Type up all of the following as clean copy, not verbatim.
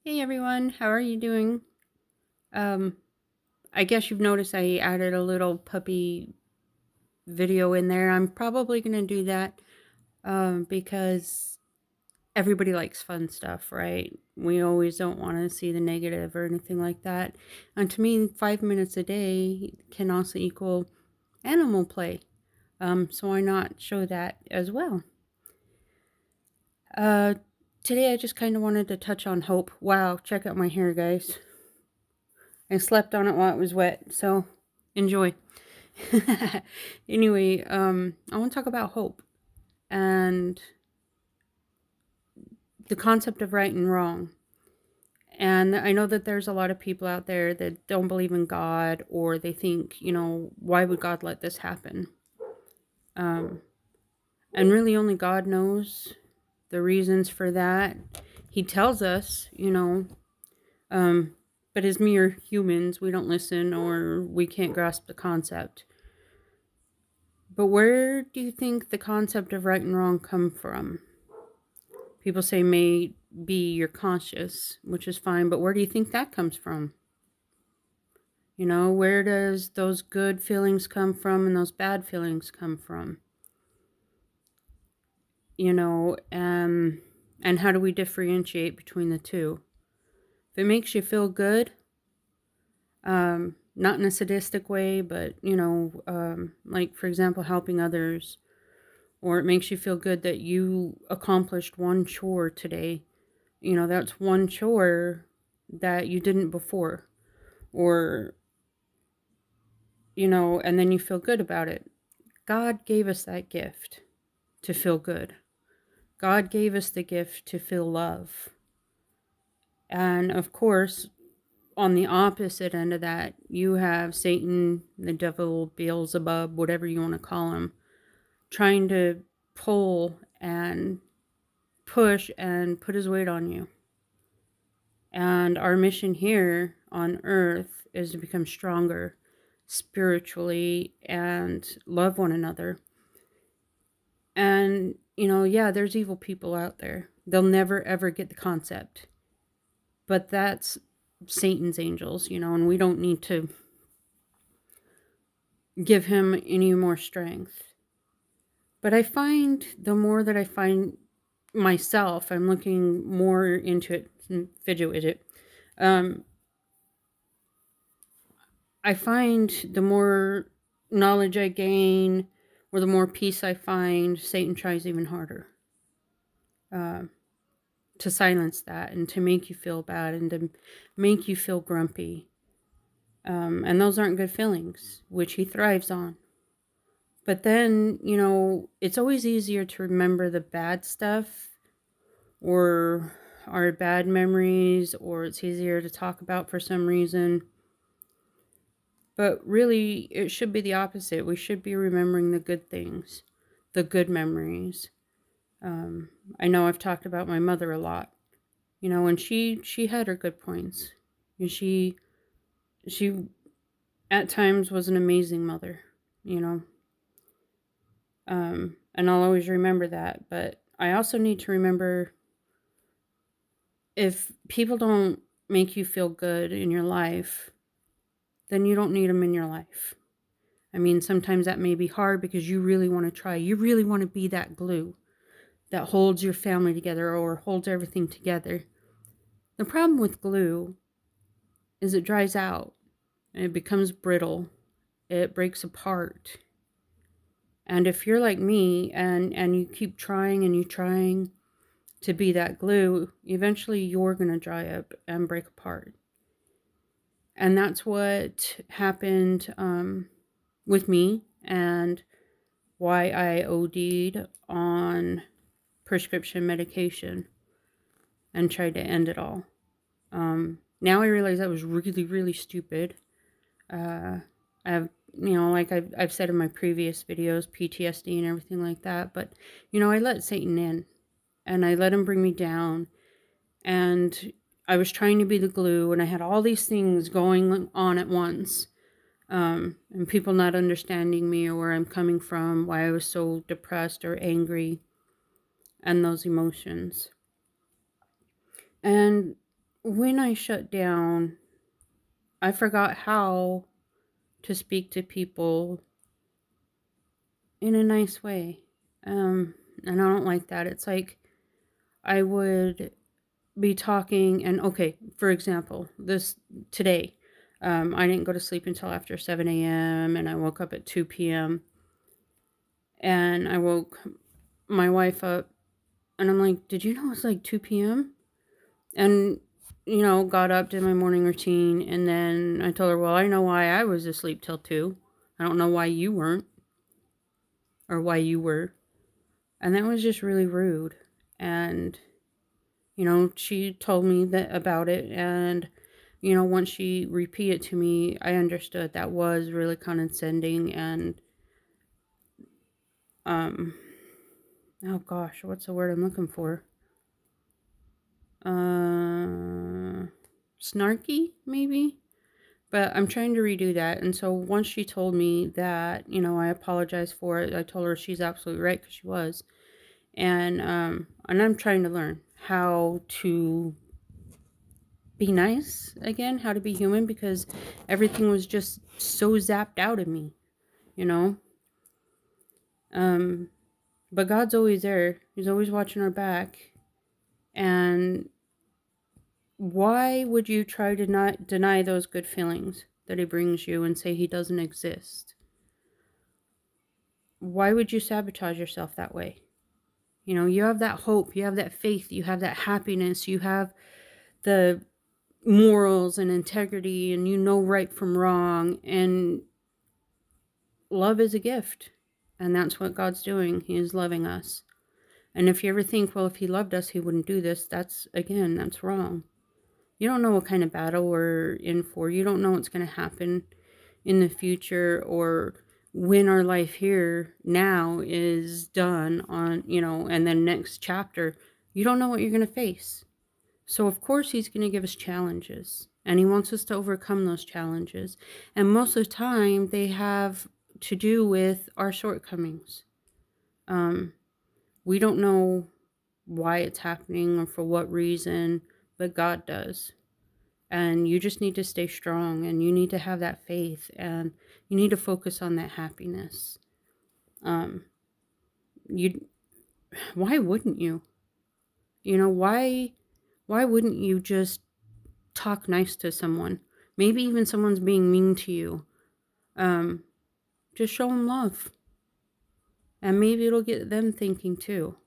Hey everyone, how are you doing? Um, I guess you've noticed I added a little puppy video in there. I'm probably gonna do that because everybody likes fun stuff, right? We always don't want to see the negative or anything like that. And to me, 5 minutes a day can also equal animal play. So why not show that as well? Uh, Today I just kind of wanted to touch on hope. Wow, check out my hair, guys. I slept on it while it was wet, so enjoy. Anyway, I want to talk about hope and the concept of right and wrong. And I know that there's a lot of people out there that don't believe in God, or they think, why would God let this happen? Um, and really, only God knows the reasons for that. He tells us, um, but as mere humans, we don't listen or we can't grasp the concept. But where do you think the concept of right and wrong come from? People say may be your conscious, which is fine, but where do you think that comes from? Where does those good feelings come from and those bad feelings come from? And how do we differentiate between the two? If it makes you feel good, not in a sadistic way, but, like, for example, helping others, or it makes you feel good that you accomplished one chore today. That's one chore that you didn't before. Or, and then you feel good about it. God gave us that gift to feel good. God gave us the gift to feel love. And of course, on the opposite end of that, you have Satan, the devil, Beelzebub, whatever you want to call him, trying to pull and push and put his weight on you. And our mission here on earth is to become stronger spiritually and love one another. And, yeah, there's evil people out there. They'll never ever get the concept. But that's Satan's angels, and we don't need to give him any more strength. But I find the more that I find myself, I'm looking more into it, fidget widget. Um, I find the more knowledge I gain, or the more peace I find, Satan tries even harder uh, to silence that and to make you feel bad and to make you feel grumpy. And those aren't good feelings, which he thrives on. But then, it's always easier to remember the bad stuff or our bad memories, or it's easier to talk about for some reason. But really, it should be the opposite. We should be remembering the good things, the good memories. Um, I know I've talked about my mother a lot, and she had her good points, and she at times was an amazing mother, you know. And I'll always remember that. But I also need to remember, if people don't make you feel good in your life, then you don't need them in your life. I mean, sometimes that may be hard because you really want to try. You really want to be that glue that holds your family together or holds everything together. The problem with glue is it dries out and it becomes brittle. It breaks apart. And if you're like me and you keep trying and you trying to be that glue, eventually you're going to dry up and break apart. And that's what happened with me, and why I OD'd on prescription medication and tried to end it all. Now I realize that was really, really stupid. Uh, I have, like I've said in my previous videos, PTSD and everything like that. But, I let Satan in and I let him bring me down. And I was trying to be the glue, and I had all these things going on at once. And people not understanding me or where I'm coming from, why I was so depressed or angry, and those emotions. And when I shut down, I forgot how to speak to people in a nice way. And I don't like that. It's like I would be talking, and okay, for example, this today, I didn't go to sleep until after 7 a.m. and I woke up at 2 p.m. and I woke my wife up, and I'm like, "Did you know it's like 2 p.m.?" And got up, did my morning routine, and then I told her, "Well, I know why I was asleep till 2. I don't know why you weren't, or why you were." And that was just really rude. And she told me that about it, and once she repeated to me, I understood that was really condescending. And um oh gosh, what's the word I'm looking for? uh Snarky, maybe. But I'm trying to redo that. And so once she told me that, I apologized for it. I told her she's absolutely right, because she was. And I'm trying to learn how to be nice again, how to be human, because everything was just so zapped out of me, you know? Um, but God's always there. He's always watching our back. And why would you try to not deny those good feelings that He brings you and say He doesn't exist? Why would you sabotage yourself that way? You have that hope, you have that faith, you have that happiness, you have the morals and integrity, and right from wrong. And love is a gift. And that's what God's doing. He is loving us. And if you ever think, well, if He loved us, He wouldn't do this, that's wrong. You don't know what kind of battle we're in for. You don't know what's going to happen in the future, or when our life here now is done and then next chapter. You don't know what you're going to face. So of course He's going to give us challenges, and He wants us to overcome those challenges. And most of the time they have to do with our shortcomings. Um, we don't know why it's happening or for what reason, but God does. And you just need to stay strong, and you need to have that faith, and you need to focus on that happiness. Um, you, why wouldn't you? Why wouldn't you just talk nice to someone? Maybe even someone's being mean to you. Um, just show them love, and maybe it'll get them thinking too.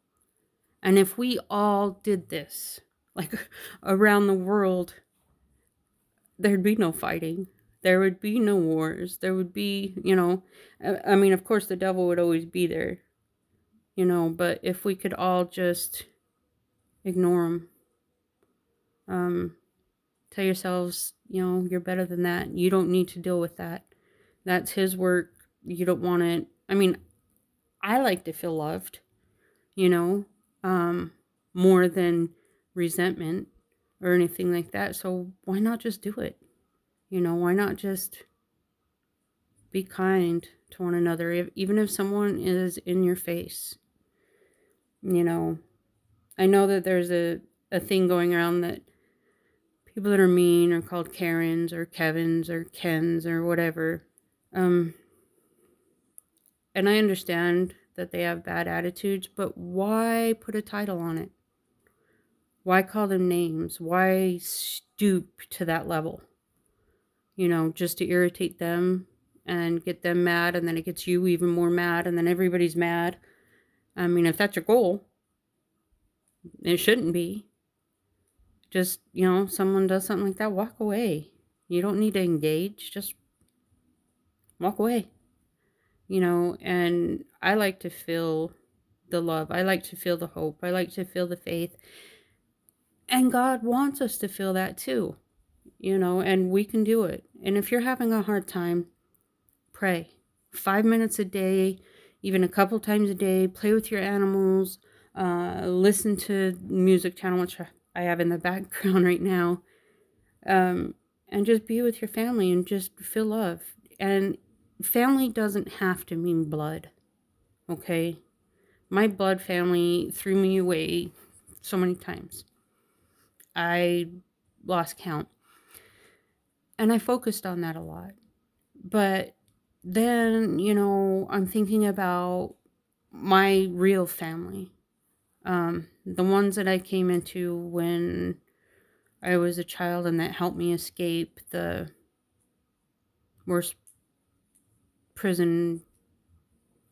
And if we all did this, like around the world, there'd be no fighting. There would be no wars. There would be, I mean, of course, the devil would always be there, but if we could all just ignore him, um, tell yourselves, you're better than that. You don't need to deal with that. That's his work. You don't want it. I mean, I like to feel loved, you know, um, more than resentment or anything like that. So why not just do it? Why not just be kind to one another, even if someone is in your face? You know, I know that there's a thing going around that people that are mean are called Karens or Kevins or Kens or whatever. Um, and I understand that they have bad attitudes, but why put a title on it? Why call them names? Why stoop to that level? Just to irritate them and get them mad, and then it gets you even more mad, and then everybody's mad. I mean, if that's your goal, it shouldn't be. Just, someone does something like that, walk away. You don't need to engage, just walk away. And I like to feel the love. I like to feel the hope. I like to feel the faith. And God wants us to feel that too, and we can do it. And if you're having a hard time, pray 5 minutes a day, even a couple times a day. Play with your animals, listen to music channel, which I have in the background right now, and just be with your family and just feel love. And family doesn't have to mean blood, okay? My blood family threw me away so many times. I lost count. And I focused on that a lot. But then, I'm thinking about my real family. The ones that I came into when I was a child and that helped me escape the worst prison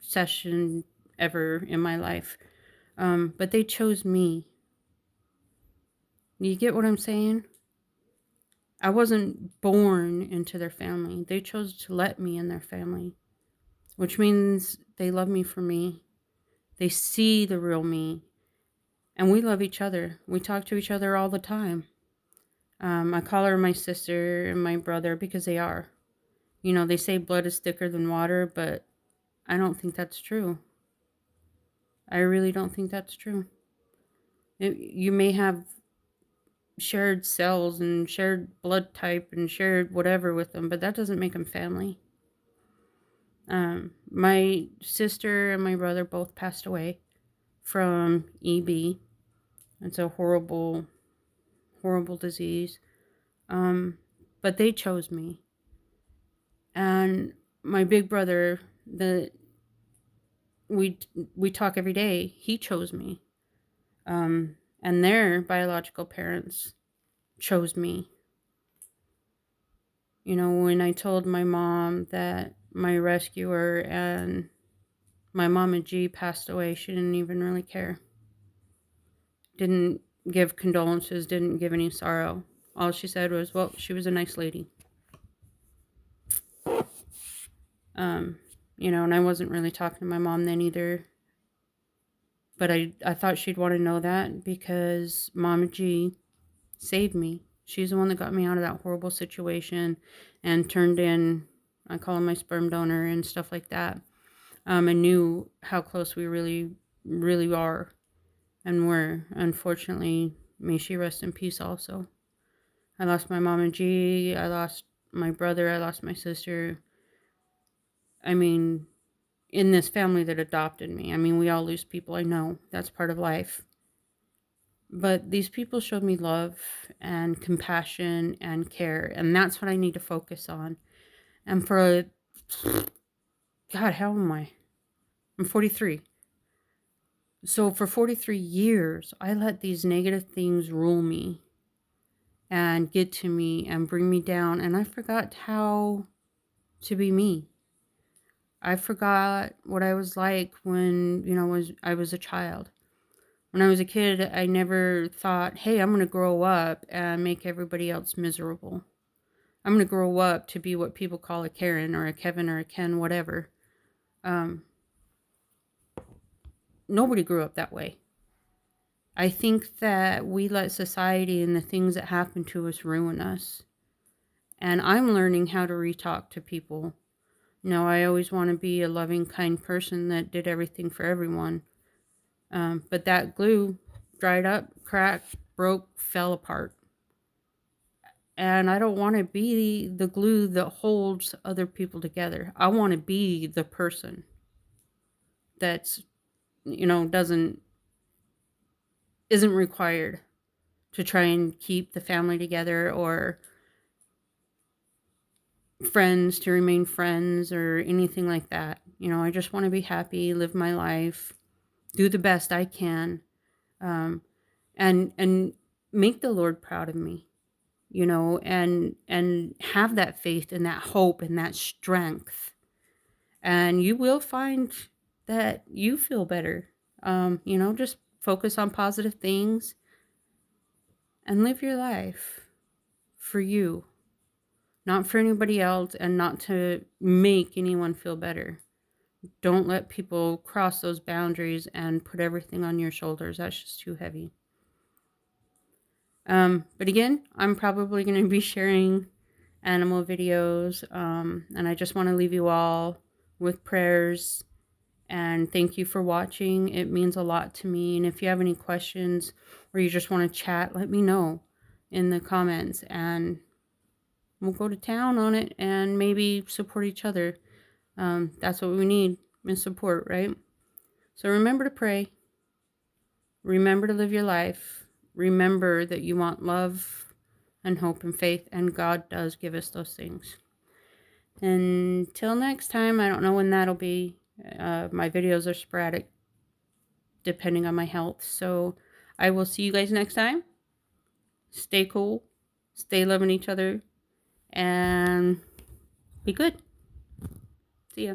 session ever in my life. But they chose me. You get what I'm saying? I wasn't born into their family. They chose to let me in their family, which means they love me for me. They see the real me. And we love each other. We talk to each other all the time. I call her my sister and my brother because they are. They say blood is thicker than water, but I don't think that's true. I really don't think that's true. You may have shared cells and shared blood type and shared whatever with them, but that doesn't make them family. My sister and my brother both passed away from EB. It's a horrible, horrible disease. But they chose me. And my big brother, the we talk every day, he chose me. And their biological parents chose me. When I told my mom that my rescuer and my Mama G passed away, she didn't even really care. Didn't give condolences, didn't give any sorrow. All she said was, well, she was a nice lady. And I wasn't really talking to my mom then either. But I thought she'd want to know that because Mama G saved me. She's the one that got me out of that horrible situation and turned in, I call him my sperm donor and stuff like that. And knew how close we really, really are and were. Unfortunately, may she rest in peace also. I lost my Mama G, I lost my brother, I lost my sister. I mean, in this family that adopted me. I mean, we all lose people, I know. That's part of life. But these people showed me love and compassion and care, and that's what I need to focus on. And God, how am I? I'm 43. So for 43 years, I let these negative things rule me and get to me and bring me down, and I forgot how to be me. I forgot what I was like when, I was a child. When I was a kid, I never thought, hey, I'm going to grow up and make everybody else miserable. I'm going to grow up to be what people call a Karen or a Kevin or a Ken, whatever. Nobody grew up that way. I think that we let society and the things that happen to us ruin us. And I'm learning how to re-talk to people. I always want to be a loving, kind person that did everything for everyone. But that glue dried up, cracked, broke, fell apart. And I don't want to be the glue that holds other people together. I want to be the person that's, isn't required to try and keep the family together or friends to remain friends or anything like that. I just want to be happy, live my life, do the best I can, and make the Lord proud of me, and have that faith and that hope and that strength. And you will find that you feel better. Just focus on positive things and live your life for you, not for anybody else, and not to make anyone feel better. Don't let people cross those boundaries and put everything on your shoulders. That's just too heavy. But again, I'm probably going to be sharing animal videos, and I just want to leave you all with prayers and thank you for watching. It means a lot to me. And if you have any questions or you just want to chat, let me know in the comments and we'll go to town on it and maybe support each other. That's what we need, is support, right? So remember to pray. Remember to live your life. Remember that you want love and hope and faith, and God does give us those things. Until next time, I don't know when that'll be. My videos are sporadic depending on my health. So I will see you guys next time. Stay cool. Stay loving each other. And be good. See ya.